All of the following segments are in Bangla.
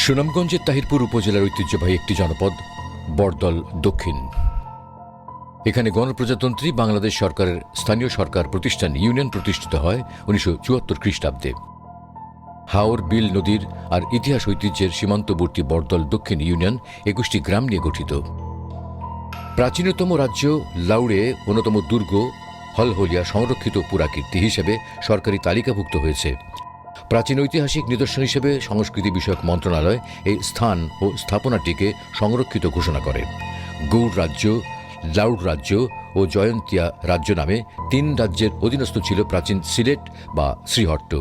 সুনামগঞ্জের তাহিরপুর উপজেলার ঐতিহ্যবাহী একটি জনপদ বড়দল দক্ষিণ। এখানে গণপ্রজাতন্ত্রী বাংলাদেশ সরকারের স্থানীয় সরকার প্রতিষ্ঠান ইউনিয়ন প্রতিষ্ঠিত হয় 1974 খ্রিস্টাব্দে। হাওর বিল নদীর আর ইতিহাস ঐতিহ্যের সীমান্তবর্তী বড়দল দক্ষিণ ইউনিয়ন 21টি গ্রাম নিয়ে গঠিত। প্রাচীনতম রাজ্য লাউড়ে অন্যতম দুর্গ হলহলিয়া সংরক্ষিত পুরাকীর্তি হিসেবে সরকারি তালিকাভুক্ত হয়েছে। প্রাচীন ঐতিহাসিক নিদর্শন হিসেবে সংস্কৃতি বিষয়ক মন্ত্রণালয় এই স্থান ও স্থাপনাটিকে সংরক্ষিত ঘোষণা করে। গৌড় রাজ্য, লাউড় রাজ্য ও জয়ন্তিয়া রাজ্য নামে 3 রাজ্যের অধীনস্থ ছিল প্রাচীন সিলেট বা শ্রীহট্ট।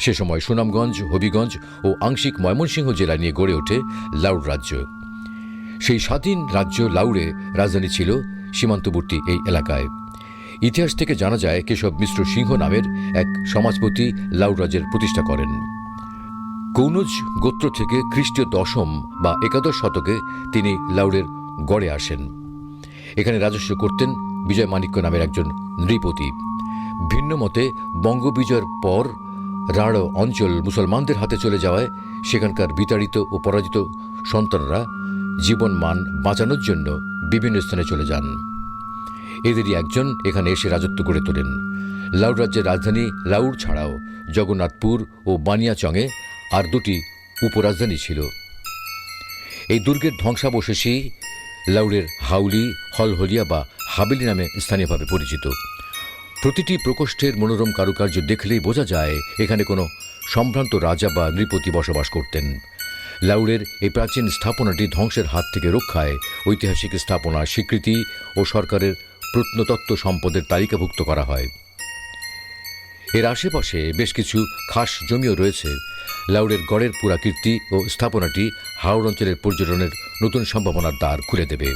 সে সময় সুনামগঞ্জ, হবিগঞ্জ ও আংশিক ময়মনসিংহ জেলা নিয়ে গড়ে ওঠে লাউড় রাজ্য। সেই স্বাধীন রাজ্য লাউড়ে রাজধানী ছিল সীমান্তবর্তী এই এলাকায়। ইতিহাস থেকে জানা যায় কেশব মিশ্র সিংহ নামের এক সমাজপতি লাউড় রাজ্যের প্রতিষ্ঠা করেন। কৌনজ গোত্র থেকে খ্রিস্টীয় 10ম বা 11 শতকে তিনি লাউড়ের গড়ে আসেন। এখানে রাজস্ব করতেন বিজয় মাণিক্য নামের একজন নৃপতি। ভিন্ন মতে বঙ্গবিজয়ের পর রাঢ় অঞ্চল মুসলমানদের হাতে চলে যাওয়ায় সেখানকার বিতাড়িত ও পরাজিত সন্তানরা জীবনমান বাঁচানোর জন্য বিভিন্ন স্থানে চলে যান। এদেরই একজন এখানে এসে রাজত্ব গড়ে তোলেন। লাউড় রাজ্যের রাজধানী লাউড় ছাড়াও জগন্নাথপুর ও বানিয়াচংয়ে আর 2টি উপরাজধানী ছিল। এই দুর্গের ধ্বংসাবশেষই লাউড়ের হাউলি, হলহলিয়া বা হাবেলি নামে স্থানীয়ভাবে পরিচিত। প্রতিটি প্রকোষ্ঠের মনোরম কারুকার্য দেখলেই বোঝা যায় এখানে কোনো সম্ভ্রান্ত রাজা বা নৃপতি বসবাস করতেন। লাউড়ের এই প্রাচীন স্থাপনাটি ধ্বংসের হাত থেকে রক্ষায় ঐতিহাসিক স্থাপনার স্বীকৃতি ও সরকারের প্রত্নতত্ত্ব সম্পদের তালিকাভুক্ত করা হয়। এর আশেপাশে বেশ কিছু খাস জমিও রয়েছে। লাউড়ের গড়ের পুরাকীর্তি ও স্থাপনাটি হাওড় অঞ্চলের পর্যটনের নতুন সম্ভাবনার দ্বার খুলে দেবে।